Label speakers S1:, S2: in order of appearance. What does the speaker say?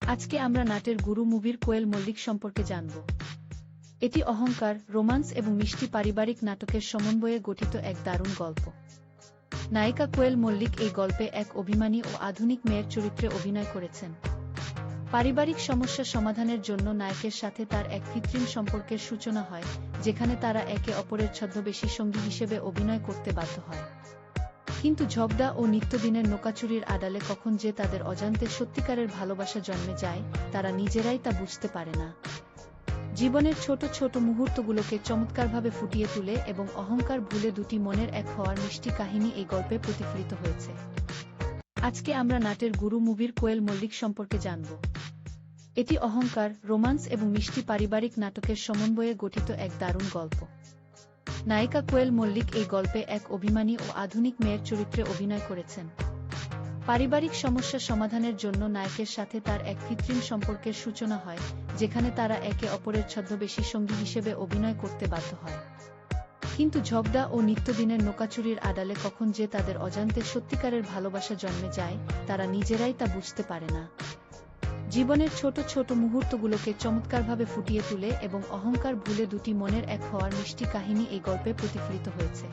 S1: আজকে আমরা নাটের গুরু মুভির কোয়েল মল্লিক সম্পর্কে জানব। এটি অহংকার, রোমান্স এবং মিষ্টি পারিবারিক নাটকের সমন্বয়ে গঠিত এক দারুণ গল্প। নায়িকা কোয়েল মল্লিক এই গল্পে এক অভিমানী ও আধুনিক মেয়ের চরিত্রে অভিনয় করেছেন। পারিবারিক সমস্যা সমাধানের জন্য নায়কের সাথে তার এক কৃত্রিম সম্পর্কের সূচনা হয়, যেখানে তারা একে অপরের ছদ্মবেশী সঙ্গী হিসেবে অভিনয় করতে বাধ্য হয়। কিন্তু ঝগড়া ও নিত্যদিনের নোকাচুরির আড়ালে কখন যে তাদের অজান্তে সত্যিকারের ভালোবাসা জন্মে যায়, তারা নিজেরাই তা বুঝতে পারে না। জীবনের ছোট ছোট মুহূর্তগুলোকে চমৎকারভাবে ফুটিয়ে তুলে এবং অহংকার ভুলে দুটি মনের এক হওয়ার মিষ্টি কাহিনী এই গল্পে প্রতিফলিত হয়েছে। আজকে আমরা নাটের গুরু মুভির কোয়েল মল্লিক সম্পর্কে জানব। এটি অহংকার, রোমান্স এবং মিষ্টি পারিবারিক নাটকের সমন্বয়ে গঠিত এক দারুণ গল্প। নায়িকা কোয়েল মল্লিক এই গল্পে এক অভিমানী ও আধুনিক মেয়ের চরিত্রে অভিনয় করেছেন। পারিবারিক সমস্যা সমাধানের জন্য নায়কের সাথে তার এক কৃত্রিম সম্পর্কের সূচনা হয়, যেখানে তারা একে অপরের ছদ্মবেশী সঙ্গী হিসেবে অভিনয় করতে বাধ্য হয়। কিন্তু ঝগড়া ও নিত্যদিনের নোকাচুরির আড়ালে কখন যে তাদের অজান্তে সত্যিকারের ভালোবাসা জন্মে যায়, তারা নিজেরাই তা বুঝতে পারে না। জীবনের ছোট ছোট মুহূর্তগুলোকে চমৎকারভাবে ফুটিয়ে তুলে এবং অহংকার ভুলে দুটি মনের এক হওয়ার মিষ্টি কাহিনী এই গল্পে প্রতিফলিত হয়েছে।